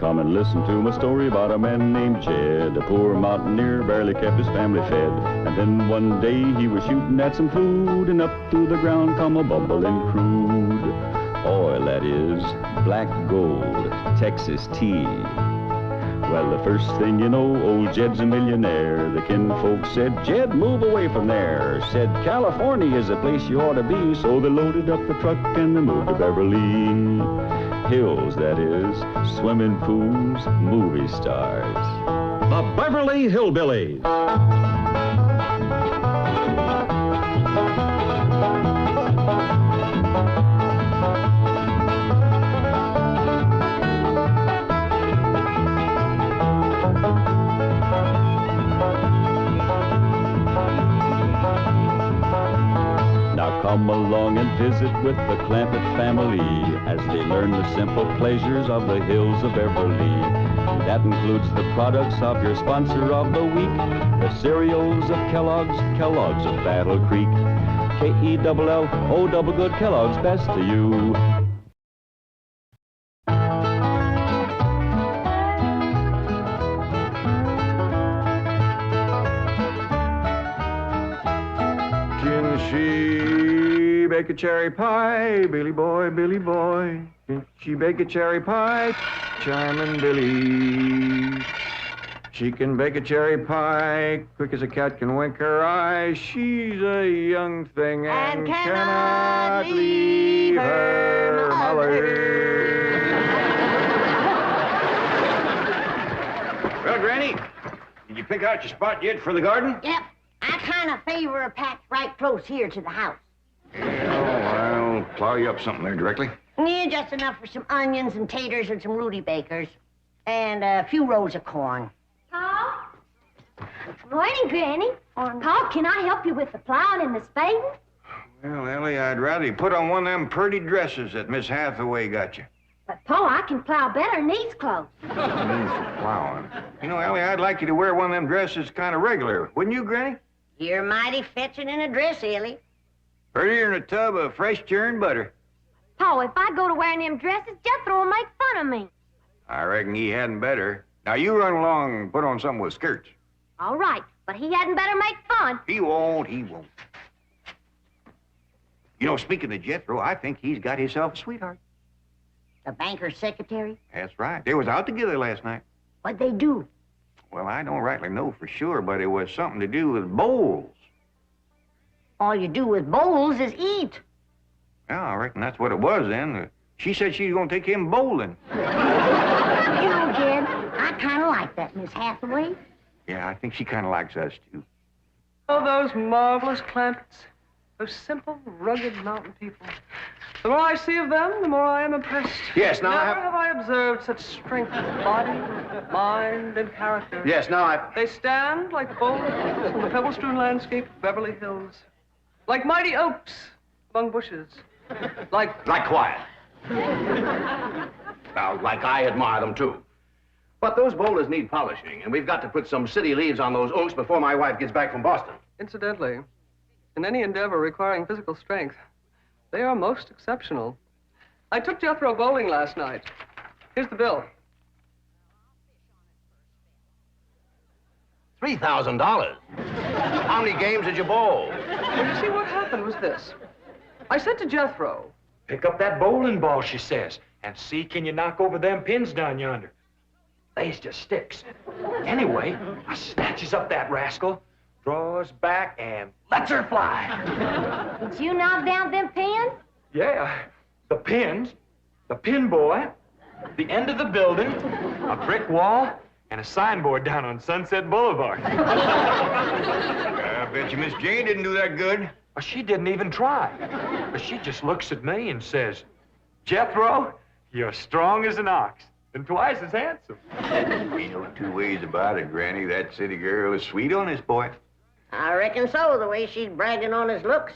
Come and listen to my story about a man named Jed. A poor mountaineer barely kept his family fed. And then one day he was shooting at some food, and up through the ground come a bubbling crude oil, that is, black gold, Texas tea. Well, the first thing you know, old Jed's a millionaire. The kinfolk said, Jed, move away from there. Said, California is the place you ought to be. So they loaded up the truck and they moved to Beverly Hills, that is, swimming pools, movie stars. The Beverly Hillbillies. Come along and visit with the Clampett family as they learn the simple pleasures of the hills of Beverly. That includes the products of your sponsor of the week, the cereals of Kellogg's, Kellogg's of Battle Creek. K-E-double-L-O double good Kellogg's, best to you. Bake a cherry pie, Billy boy, Billy boy. She bake a cherry pie, Charmin' Billy. She can bake a cherry pie, quick as a cat can wink her eye. She's a young thing and cannot leave her mother. Well, Granny, did you pick out your spot yet for the garden? Yep. I kind of favor a patch right close here to the house. Yeah, I'll plow you up something there directly. Yeah, just enough for some onions and taters and some Rudy Bakers. And a few rows of corn. Paul? Morning, Granny. Paul, can I help you with the plowing and the spading? Well, Ellie, I'd rather you put on one of them pretty dresses that Miss Hathaway got you. But, Paul, I can plow better in these clothes. Plowing. You know, Ellie, I'd like you to wear one of them dresses kind of regular. Wouldn't you, Granny? You're mighty fetching in a dress, Ellie. Prettier than a tub of fresh churned butter. Paul, if I go to wearing them dresses, Jethro will make fun of me. I reckon he hadn't better. Now, you run along and put on something with skirts. All right, but he hadn't better make fun. He won't, he won't. You know, speaking of Jethro, I think he's got himself a sweetheart. The banker's secretary? That's right. They was out together last night. What'd they do? Well, I don't rightly know for sure, but it was something to do with bowls. All you do with bowls is eat. Yeah, I reckon that's what it was then. She said she was going to take him bowling. You know, Jed, I kind of like that Miss Hathaway. Yeah, I think she kind of likes us, too. Oh, those marvelous Clampetts. Those simple, rugged mountain people. The more I see of them, the more I am impressed. Yes, now Never have I observed such strength of body, mind, and character. Yes, now They stand like bold hills on the pebble-strewn landscape of Beverly Hills. Like mighty oaks among bushes. Like quiet. Now, like I admire them, too. But those boulders need polishing, and we've got to put some city leaves on those oaks before my wife gets back from Boston. Incidentally, in any endeavor requiring physical strength, they are most exceptional. I took Jethro bowling last night. Here's the bill. $3,000. How many games did you bowl? Well, you see, what happened was this. I said to Jethro, Pick up that bowling ball, she says, and see can you knock over them pins down yonder. They's just sticks. Anyway, I snatches up that rascal, draws back, and lets her fly. Did you knock down them pins? Yeah, the pins, the pin boy, the end of the building, a brick wall, and a signboard down on Sunset Boulevard. I bet you Miss Jane didn't do that good. Well, she didn't even try. But she just looks at me and says, Jethro, you're strong as an ox and twice as handsome. Ain't no two ways about it, Granny. That city girl is sweet on this boy. I reckon so, the way she's bragging on his looks.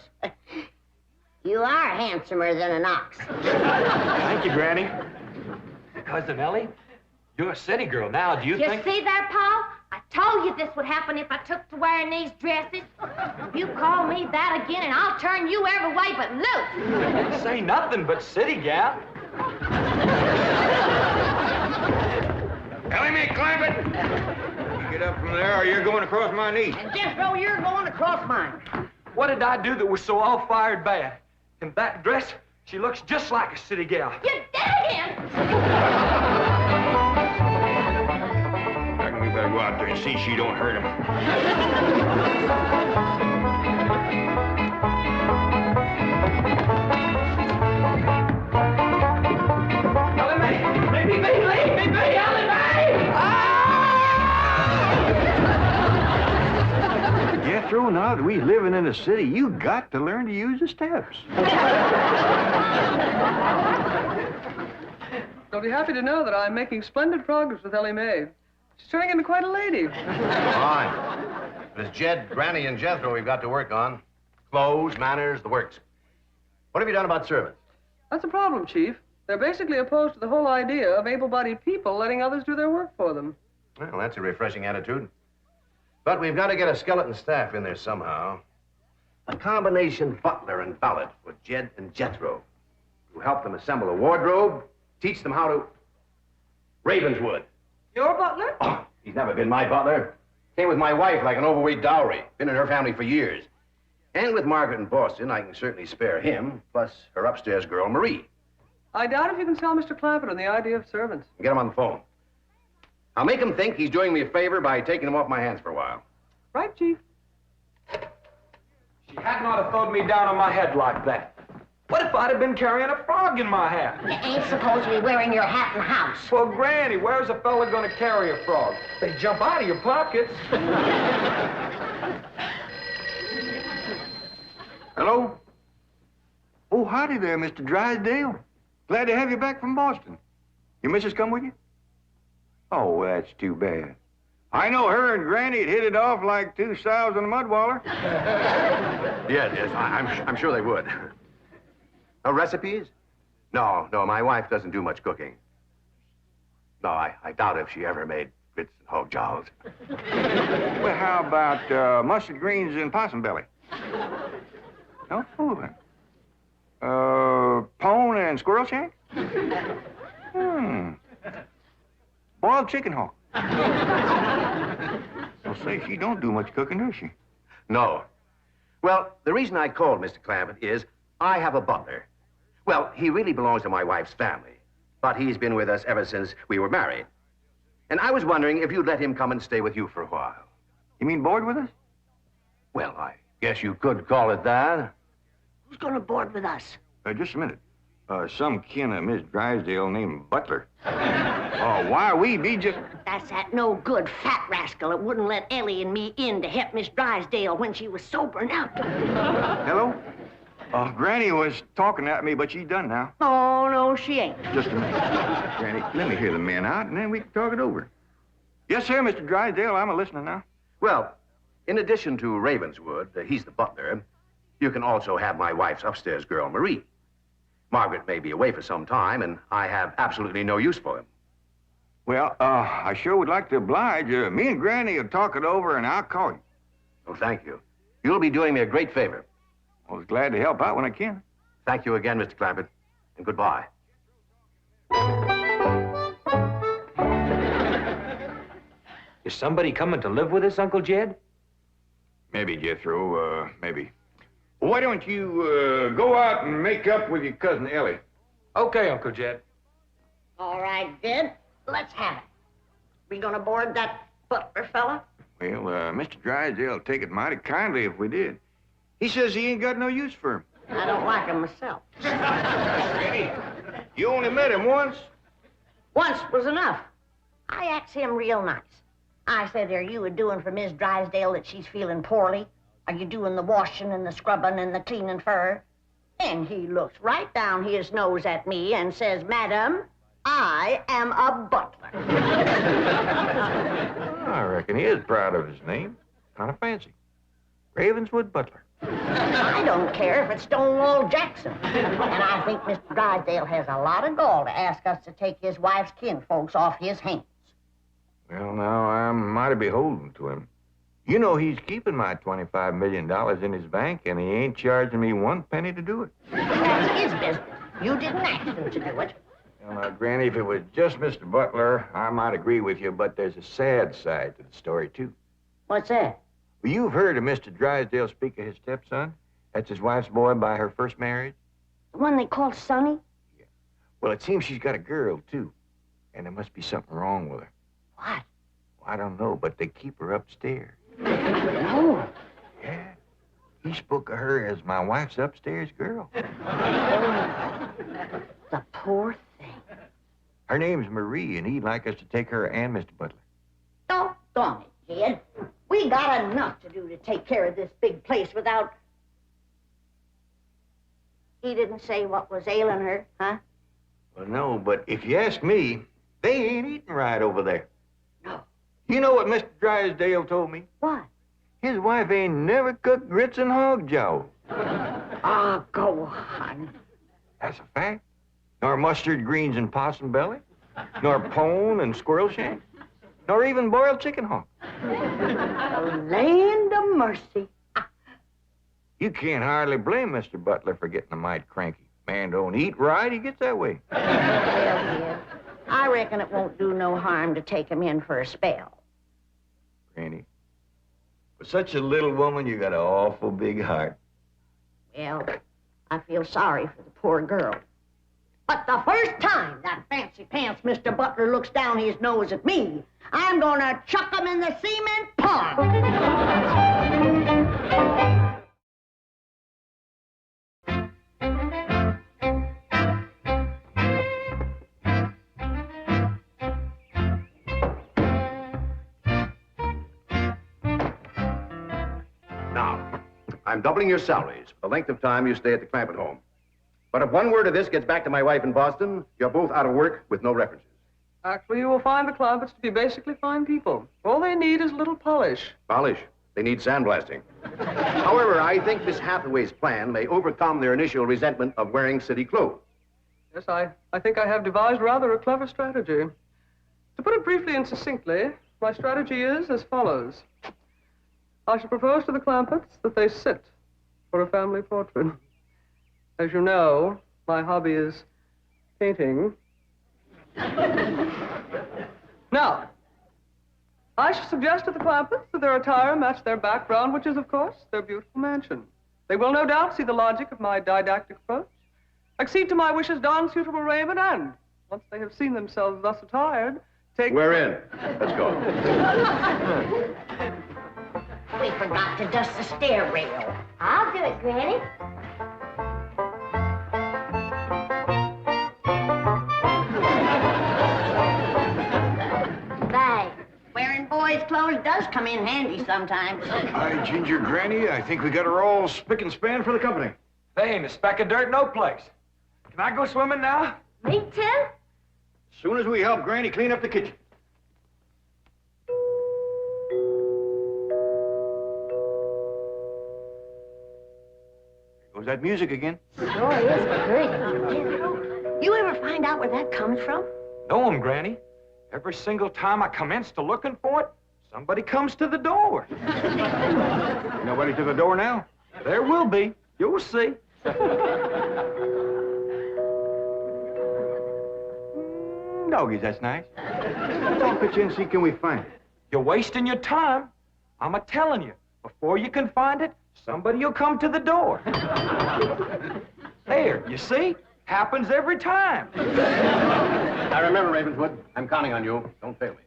You are handsomer than an ox. Thank you, Granny. Cousin Ellie, you're a city girl now. Do you You think... see there, Paul? I told you this would happen if I took to wearing these dresses. You call me that again, and I'll turn you every way but loose. Say nothing but city gal. there, or you're going across my knee. And Jethro, you're going across mine. What did I do that was so all-fired bad? In that dress, she looks just like a city gal. You did it again! I reckon we better go out there and see she don't hurt him. Ellen May! Leave me, Ellen May! Jethro, now that we living in the city, you got to learn to use the steps. You'll be happy to know that I'm making splendid progress with Ellie Mae. She's turning into quite a lady. Fine. It's Jed, Granny, and Jethro we've got to work on. Clothes, manners, the works. What have you done about servants? That's a problem, Chief. They're basically opposed to the whole idea of able-bodied people letting others do their work for them. Well, that's a refreshing attitude. But we've got to get a skeleton staff in there somehow. A combination butler and valet with Jed and Jethro, who help them assemble a wardrobe, teach them how to... Ravenswood. Your butler? Oh, he's never been my butler. Came with my wife like an overweight dowry. Been in her family for years. And with Margaret in Boston, I can certainly spare him, plus her upstairs girl, Marie. I doubt if you can sell Mr. Clampett on the idea of servants. Get him on the phone. I'll make him think he's doing me a favor by taking him off my hands for a while. Right, Chief? She hadn't ought to thrown me down on my head like that. What if I'd have been carrying a frog in my hat? You ain't supposed to be wearing your hat in the house. Well, Granny, where's a fella gonna carry a frog? They jump out of your pockets. Hello? Oh, howdy there, Mr. Drysdale. Glad to have you back from Boston. Your missus come with you? Oh, that's too bad. I know her and Granny had hit it off like two sows in a mud waller. Yes, I'm sure they would. Recipes? No, my wife doesn't do much cooking. No, I doubt if she ever made grits and hog jolls. Well, how about mustard greens and possum belly? No? Pone and squirrel shank? Boiled chicken hawk. Well, say, she don't do much cooking, does she? No. Well, the reason I called Mr. Clampett is I have a butler. Well, he really belongs to my wife's family, but he's been with us ever since we were married. And I was wondering if you'd let him come and stay with you for a while. You mean board with us? Well, I guess you could call it that. Who's gonna board with us? Just a minute. Some kin of Miss Drysdale named Butler. Why we be just... That's that no good fat rascal that wouldn't let Ellie and me in to help Miss Drysdale when she was sobering up. Hello? Granny was talking at me, but she's done now. Oh, no, she ain't. Just a minute. Granny, let me hear the men out, and then we can talk it over. Yes, sir, Mr. Drysdale. I'm a-listening now. Well, in addition to Ravenswood, he's the butler, you can also have my wife's upstairs girl, Marie. Margaret may be away for some time, and I have absolutely no use for him. Well, I sure would like to oblige. Me and Granny will talk it over, and I'll call you. Oh, thank you. You'll be doing me a great favor. I was glad to help out when I can. Thank you again, Mr. Clampett, and goodbye. Is somebody coming to live with us, Uncle Jed? Maybe, Jethro, maybe. Why don't you go out and make up with your cousin Ellie? Okay, Uncle Jed. All right, Jed. Let's have it. We gonna board that butler fella? Well, Mr. Drysdale would take it mighty kindly if we did. He says he ain't got no use for him. I don't like him myself. Granny, you only met him once? Once was enough. I asked him real nice. I said, are you a-doing for Miss Drysdale that she's feeling poorly? Are you doing the washing and the scrubbing and the cleaning for her? And he looks right down his nose at me and says, Madam, I am a butler. I reckon he is proud of his name. Kind of fancy. Ravenswood Butler. I don't care if it's Stonewall Jackson. And I think Mr. Drysdale has a lot of gall to ask us to take his wife's kinfolks off his hands. Well, now, I'm mighty beholden to him. You know he's keeping my $25 million in his bank, and he ain't charging me one penny to do it. That's his business. You didn't ask him to do it. Well, now, Granny, if it was just Mr. Butler, I might agree with you, but there's a sad side to the story, too. What's that? Well, you've heard of Mr. Drysdale speak of his stepson. That's his wife's boy by her first marriage. The one they call Sonny? Yeah. Well, it seems she's got a girl, too. And there must be something wrong with her. What? Well, I don't know, but they keep her upstairs. No. Yeah. He spoke of her as my wife's upstairs girl. The poor thing. Her name's Marie, and he'd like us to take her and Mr. Butler. Doggone it, Jed. We got enough to do to take care of this big place without... He didn't say what was ailing her, huh? Well, no, but if you ask me, they ain't eating right over there. No. You know what Mr. Drysdale told me? What? His wife ain't never cooked grits and hog jaw. Oh, go on. That's a fact. Nor mustard greens and possum belly. Nor pone and squirrel shank. Nor even boiled chicken hawk. Land of mercy. You can't hardly blame Mr. Butler for getting a mite cranky. Man don't eat right, he gets that way. Well, Jed, I reckon it won't do no harm to take him in for a spell. Granny, for such a little woman, you got an awful big heart. Well, I feel sorry for the poor girl. But the first time that fancy pants Mr. Butler looks down his nose at me, I'm gonna chuck him in the cement pond. Now, I'm doubling your salaries for the length of time you stay at the Clampett home. But if one word of this gets back to my wife in Boston, you're both out of work with no references. Actually, you will find the Clampetts to be basically fine people. All they need is a little polish. Polish. They need sandblasting. However, I think Miss Hathaway's plan may overcome their initial resentment of wearing city clothes. Yes, I think I have devised rather a clever strategy. To put it briefly and succinctly, my strategy is as follows. I shall propose to the Clampetts that they sit for a family portrait. As you know, my hobby is painting. Now, I shall suggest to the Clampetts that their attire match their background, which is, of course, their beautiful mansion. They will no doubt see the logic of my didactic approach, accede to my wishes, don suitable raiment, and, once they have seen themselves thus attired, take... We're in. Let's go. We forgot to dust the stair rail. I'll do it, Granny. Thanks. Wearing boys' clothes does come in handy sometimes. Hi, Ginger Granny. I think we got her all spick and span for the company. They ain't a speck of dirt no place. Can I go swimming now? Me too? As soon as we help Granny clean up the kitchen. There goes that music again. Sure is pretty. You ever find out where that comes from? Know 'em, Granny. Every single time I commence to looking for it, somebody comes to the door. Nobody to the door now? There will be. You'll see. Doggies, that's nice. I'll pitch in and see can we find it. You're wasting your time. I'm a-telling you, before you can find it, somebody will come to the door. There, you see? Happens every time. Now remember, Ravenswood, I'm counting on you. Don't fail me.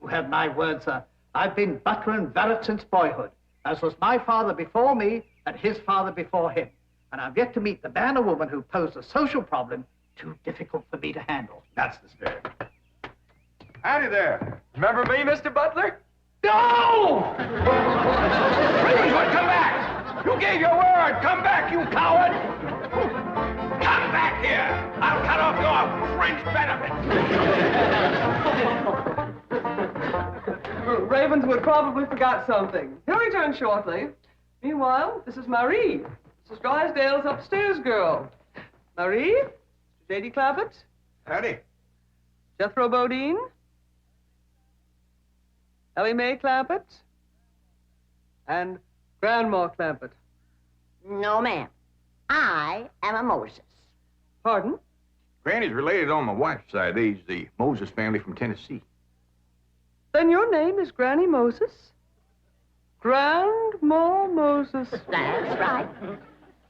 You have my word, sir. I've been butler and valet since boyhood, as was my father before me and his father before him. And I've yet to meet the man or woman who posed a social problem too difficult for me to handle. That's the spirit. Howdy there. Remember me, Mr. Butler? No! Ravenswood, come back! You gave your word! Come back, you coward! Come back here! I'll cut off your fringe benefits! Ravenswood probably forgot something. He'll return shortly. Meanwhile, this is Marie, Mrs. Drysdale's upstairs girl. Marie, J.D. Clampett, Howdy. Jethro Bodine, Ellie Mae Clampett, and Grandma Clampett. No, ma'am. I am a Moses. Pardon? Granny's related on my wife's side. They's the Moses family from Tennessee. Then your name is Granny Moses? Grandma Moses. That's right.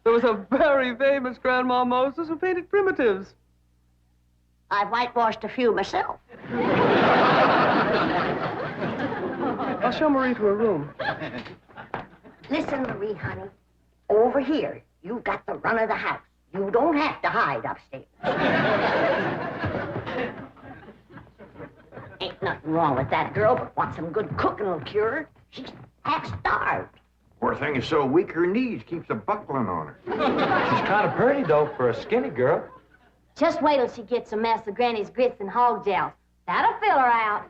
There was a very famous Grandma Moses who painted primitives. I've whitewashed a few myself. I'll show Marie to her room. Listen, Marie, honey. Over here, you've got the run of the house. You don't have to hide upstairs. Ain't nothing wrong with that girl, but want some good cooking will cure her. She's half starved. Poor thing is so weak her knees keeps a buckling on her. She's kind of pretty, though, for a skinny girl. Just wait till she gets a mess of Granny's grits and hog jowls. That'll fill her out.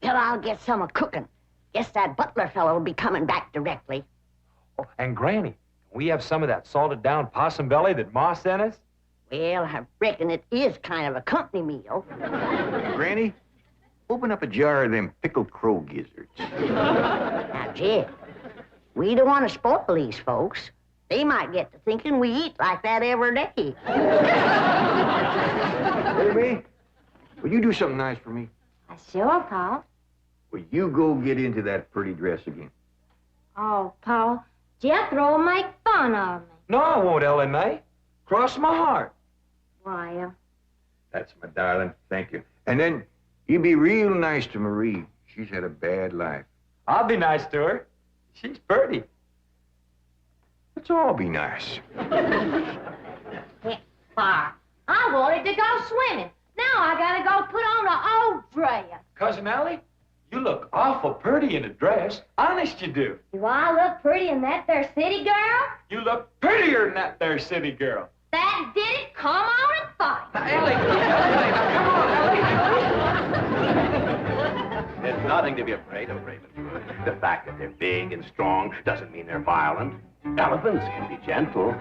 Till I'll get some of cooking. Guess that butler fellow will be coming back directly. Oh, and Granny, can we have some of that salted down possum belly that Ma sent us? Well, I reckon it is kind of a company meal. Granny, open up a jar of them pickled crow gizzards. Now, Jed, we don't want to spoil these folks. They might get to thinking we eat like that every day. Baby, will you do something nice for me? Sure, Paul. Will you go get into that pretty dress again? Oh, Paul, Jethro will make fun of me. No, I won't, Ellie Mae. Cross my heart. Why, That's my darling. Thank you. And then you be real nice to Marie. She's had a bad life. I'll be nice to her. She's pretty. Let's all be nice. Heck, far. I wanted to go swimming. Now I gotta go put on an old dress. Cousin Ellie, you look awful pretty in a dress. Honest you do. Do I look pretty in that there city girl? You look prettier than that there city girl. That did it. Come on and fight. Ellie, come on, Ellie. There's nothing to be afraid of, Raven. The fact that they're big and strong doesn't mean they're violent. Elephants can be gentle.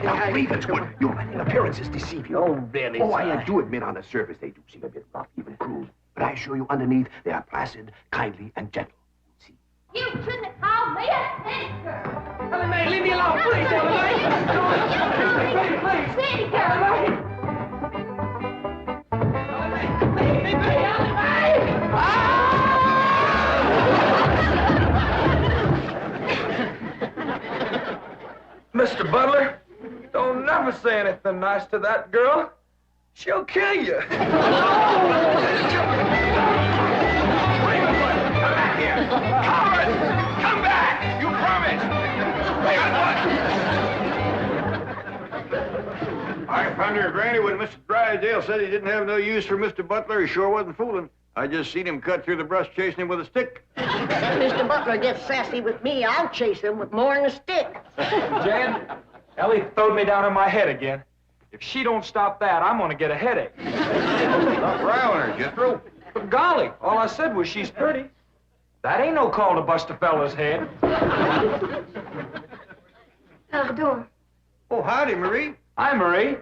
Now, Ravenswood, your appearances deceive you. Oh, really, Oh, sir? I do admit on the surface they do seem a bit rough, even cruel. But I assure you underneath they are placid, kindly, and gentle. See? You shouldn't have called me a city girl. Ellie Mae, leave me alone, please, Ellie Mae. Please, city girl. Mr. Butler, don't never say anything nice to that girl. She'll kill you. Come back here! Coward! Come back! You promised! I found her, Granny, when Mr. Drysdale said he didn't have no use for Mr. Butler. He sure wasn't fooling. I just seen him cut through the brush chasing him with a stick. If Mr. Butler gets sassy with me, I'll chase him with more than a stick. Jan, Ellie throwed me down on my head again. If she don't stop that, I'm gonna get a headache. Stop riling her, Jethro. But golly, all I said was she's pretty. That ain't no call to bust a fella's head. Pardon. Oh, howdy, Marie. Hi, Marie.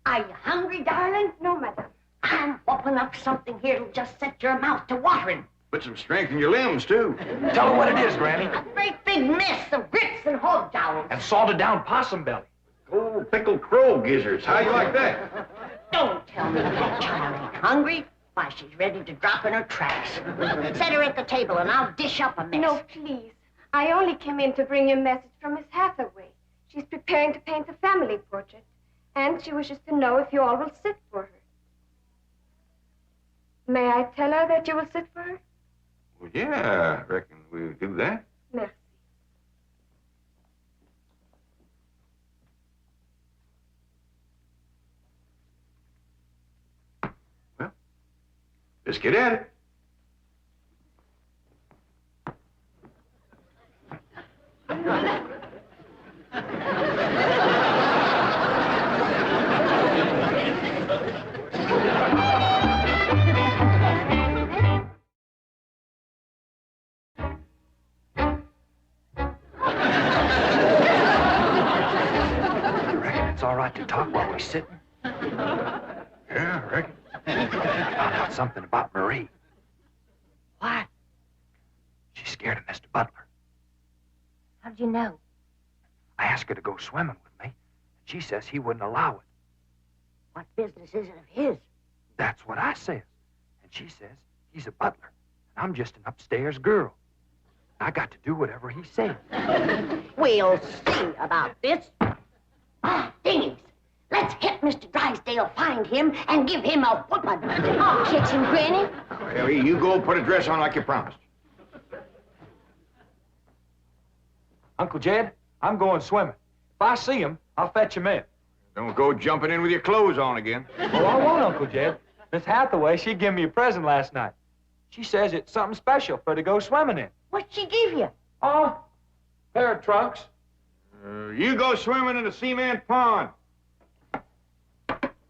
Are you hungry, darling? No, madame. I'm whooping up something here that'll just set your mouth to watering. Put some strength in your limbs, too. Tell her what it is, Granny. A great big mess of grits and hog jowls. And salted down possum belly. Oh, pickled crow gizzards. How you like that? Don't tell me that child ain't hungry. Why, she's ready to drop in her tracks. Set her at the table and I'll dish up a mess. No, please. I only came in to bring you a message from Miss Hathaway. She's preparing to paint a family portrait, and she wishes to know if you all will sit for her. May I tell her that you will sit for her? Well, yeah, I reckon we'll do that. Merci. Well, let's get at it. All right to talk while we're sitting. Yeah, I reckon. I found out something about Marie. What? She's scared of Mr. Butler. How'd you know? I asked her to go swimming with me, and she says he wouldn't allow it. What business is it of his? That's what I said. And she says he's a butler, and I'm just an upstairs girl. I got to do whatever he says. We'll see about this. Dingies, let's get Mr. Drysdale, find him, and give him a whooping. Oh, catch him, Granny. Harry, you go put a dress on like you promised. Uncle Jed, I'm going swimming. If I see him, I'll fetch him in. Don't go jumping in with your clothes on again. Oh, I won't, Uncle Jed. Miss Hathaway, she gave me a present last night. She says it's something special for to go swimming in. What'd she give you? Oh, pair of trunks. You go swimming in the cement pond.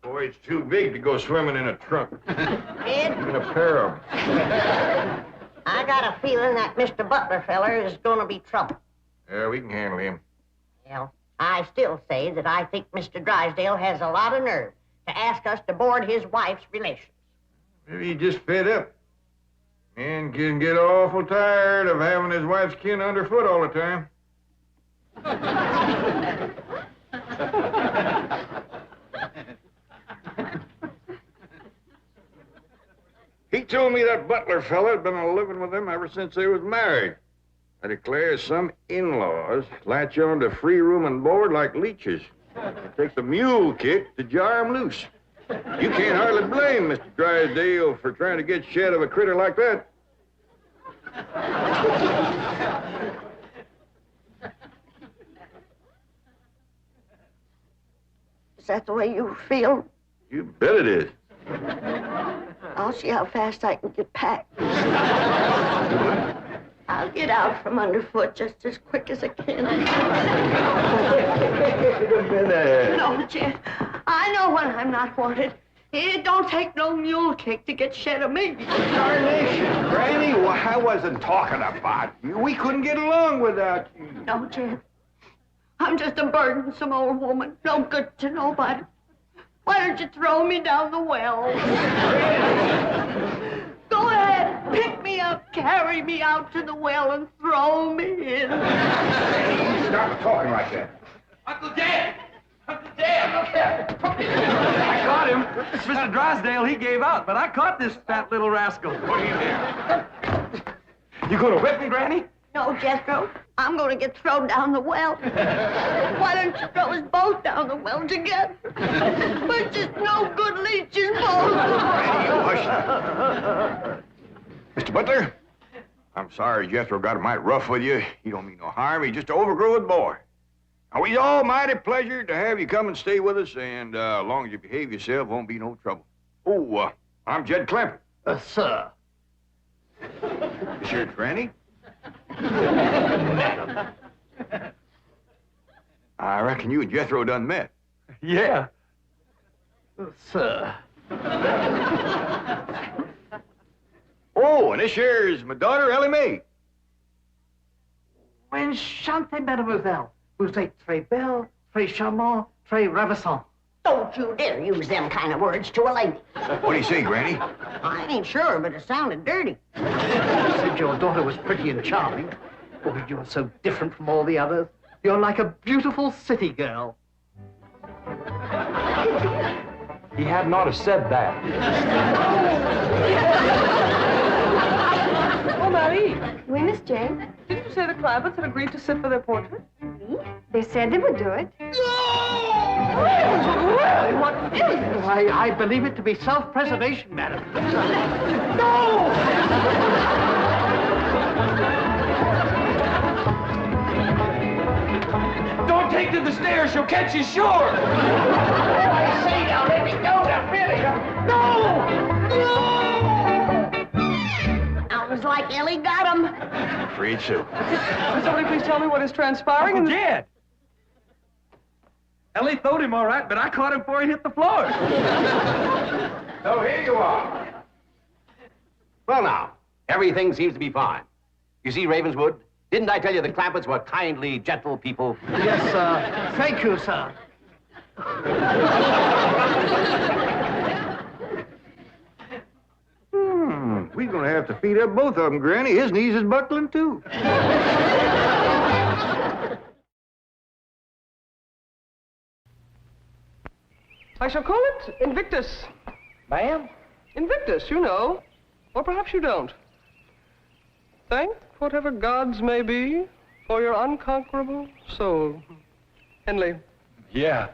Boy, it's too big to go swimming in a trunk. Ed? In a pair of them. I got a feeling that Mr. Butler feller is going to be trouble. Yeah, we can handle him. Well, I still say that I think Mr. Drysdale has a lot of nerve to ask us to board his wife's relations. Maybe he's just fed up. Man can get awful tired of having his wife's kin underfoot all the time. He told me that Butler fella had been living with them ever since they was married. I declare some in-laws latch on to free room and board like leeches. It takes a mule kick to jar 'em loose. You can't hardly blame Mr. Drysdale for trying to get shed of a critter like that. Is that the way you feel? You bet it is. I'll see how fast I can get packed. I'll get out from underfoot just as quick as I can. No, Jed. I know when I'm not wanted. It don't take no mule kick to get shed of me. Darnation, Granny, well, I wasn't talking about you. We couldn't get along without you. No, Jed. I'm just a burdensome old woman, no good to nobody. Why don't you throw me down the well? Go ahead, pick me up, carry me out to the well, and throw me in. Stop talking like that. Uncle Jed! Uncle Jed! I caught him. Mr. Drysdale, he gave out, but I caught this fat little rascal. Put him in. You gonna whip him, Granny? No, Jethro. I'm going to get thrown down the well. Why don't you throw us both down the well together? We're just no good leeches, both. Hush. Mr. Butler, I'm sorry Jethro got mighty rough with you. He don't mean no harm. He's just an overgrown boy. Now, we's all mighty pleasure to have you come and stay with us, and as long as you behave yourself, won't be no trouble. Oh, I'm Jed Clampett. Sir. This here's Granny. I reckon you and Jethro done met. Yeah. Sir. Oh, and this here is my daughter, Ellie Mae. Enchantée, mademoiselle. Vous êtes très belle, très charmante, très ravissante. Don't you dare use them kind of words to a lady. What do you say, Granny? I ain't sure, but it sounded dirty. You said your daughter was pretty and charming. Oh, you're so different from all the others. You're like a beautiful city girl. He had not have said that. Oh, Marie, Oui, Miss Jane. didn't you say the Clampetts had agreed to sit for their portrait? Oui. They said they would do it. Really? What is this? I believe it to be self-preservation, madam. No! Don't take to the stairs, she'll catch you sure. I say now, let me go now, really. No! Sounds like Ellie got him. Afraid so. Will somebody please tell me what is transpiring? Uncle Jed! Ellie throwed him all right, but I caught him before he hit the floor. So here you are. Well, now, everything seems to be fine. You see, Ravenswood, didn't I tell you the Clampetts were kindly, gentle people? Yes, sir. Thank you, sir. We're gonna have to feed up both of them, Granny. His knees is buckling, too. I shall call it Invictus. Ma'am? Invictus, you know. Or perhaps you don't. Thank whatever gods may be for your unconquerable soul. Henley. Yeah.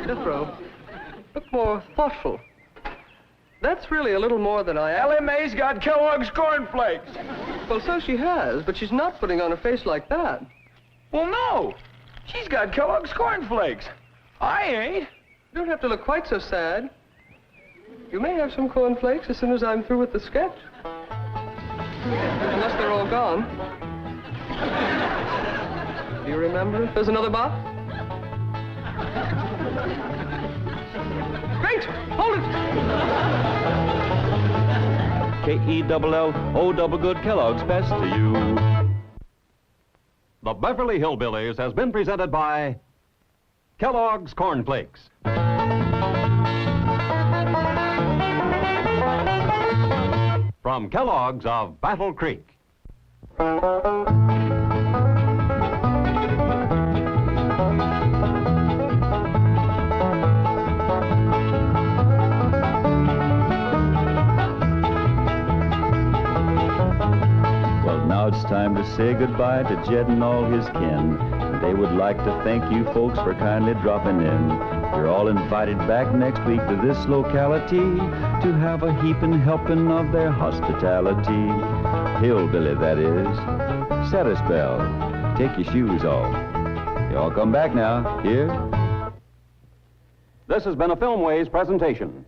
Jethro, look more thoughtful. That's really a little more than I... Ellie Mae's got Kellogg's cornflakes. Well, so she has, but she's not putting on a face like that. Well, no. She's got Kellogg's cornflakes. I ain't. You don't have to look quite so sad. You may have some cornflakes as soon as I'm through with the sketch. Unless they're all gone. Do you remember if there's another box? Great! Hold it! K-E-double-L-O double good Kellogg's best to you. The Beverly Hillbillies has been presented by Kellogg's Corn Flakes. From Kellogg's of Battle Creek. Well, now it's time to say goodbye to Jed and all his kin. They would like to thank you folks for kindly dropping in. You're all invited back next week to this locality to have a heaping helping of their hospitality. Hillbilly, that is. Set a spell. Take your shoes off. You all come back now. Here? This has been a Filmways presentation.